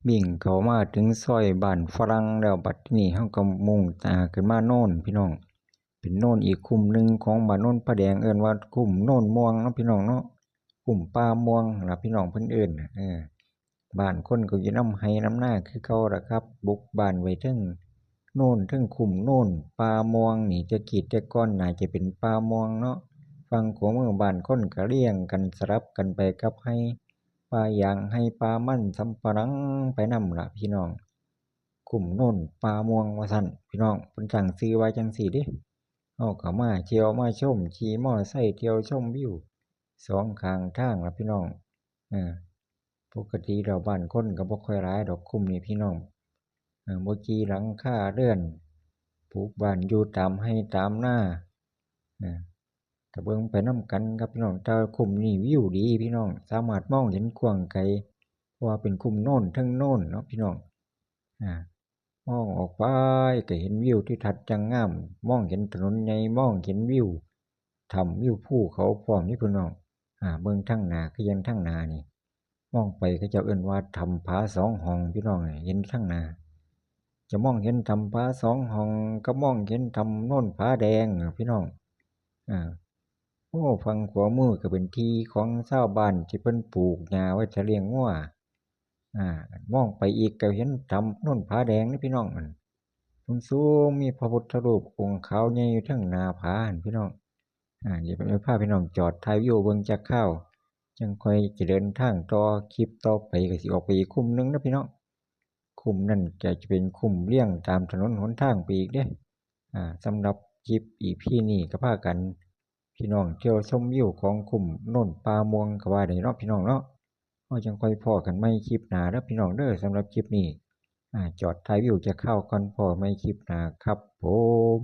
บิ่งเข้ามาถึงซอยบ้านฝรั่งแล้วบัดนี้เฮาก็มุ่งตาขึ้นมาโน่นพี่น้องเป็นโน่นอีกคุมหนึ่งของบ้านโน่นพระแดงเอิ้นว่าคุมโน่นม่วงเนาะพี่น้องเนาะคุมป่าม่วงล่ะพี่น้องเพิ่นเอิ้นบ้านคนก็อยู่นำไร่นำนาคือเก่าล่ะครับบุกบ้านไว้เทิงโน่นเทิงคุมโน่นป่าม่วงนี่แต่ก่อนน่าจะเป็นป่าม่วงเนาะฝั่งขวามือบ้านคนก็เลี้ยงกันสลับกันไปกับไร่ป่ายางไร่ป่ามันสำปะหลังไปนำล่ะพี่น้องคุมโน่นป่าม่วงว่าซั่นพี่น้องเพิ่นตั้งชื่อไว้จังซี้เด้เฮาก็มาเที่ยวมาชมขี่มอไซค์เที่ยวชมวิวสองข้างทางล่ะพี่น้องเออ ปกติแล้วบ้านคนก็บ่ค่อยหลายดอกคุมนี่พี่น้องบ่กี่หลังคาเรือนปลูกบ้านอยู่ตามไร่ตามนาเออถ้าเบิ่งไปนำกันครับพี่น้องแต่ว่าคุมนี่วิวดีพี่น้องสามารถมองเห็นกว้างไกลเพราะว่าเป็นคุมโน่นเทิงโน่นเนาะพี่น้องอามองออกไปก็เห็นวิวทิวทัศน์อย่างงามมองเห็นถนนใหญ่มองเห็นวิวถ้ำวิวภูเขาพร้อมนี่พี่น้องเบิ่งทางหน้าคือจั่งทางหน้านี่ มองไปเขาเจ้าเอิ้นว่าถ้ำผาสองห้องพี่น้องเห็นข้างหน้าจะมองเห็นถ้ำผาสองห้องก็มองเห็นถ้ำโน่นผาแดงพี่น้องอ่าโอ้ฝั่งขวามือก็เป็นที่ของชาวบ้านที่เพิ่นปลูกหญ้าไว้จะเลี้ยงงัวมองไปอีกก็เห็นถ้ำโน่นผาแดงนี่พี่น้องสูงๆมีพระพุทธรูปองค์ขาวใหญ่อยู่เทิงหน้าผาหั่นพี่น้องเดี๋ยวผมจะพาพี่น้องจอดถ่ายวิวเบิ่งจักคราวจั่งค่อยจะเดินทางต่อคลิปต่อไปก็สิออกไปอีกคุมหนึ่งนะพี่น้องคุมนั่นก็จะเป็นคุมเลี่ยงตามถนนหนทางไปอีกเด้สำหรับคลิป EP นี้ก็พากันพี่น้องเที่ยวชมวิวของคุมโน่นป่าม่วงก็ว่าได้เนาะพี่น้องเนาะเราจั่งค่อยพ้อกันใหม่คลิปหน้าเด้อพี่น้องเด้อสำหรับคลิปนี้จอดถ่ายวิวจักคราวก่อนพ้อใหม่คลิปหน้าครับผม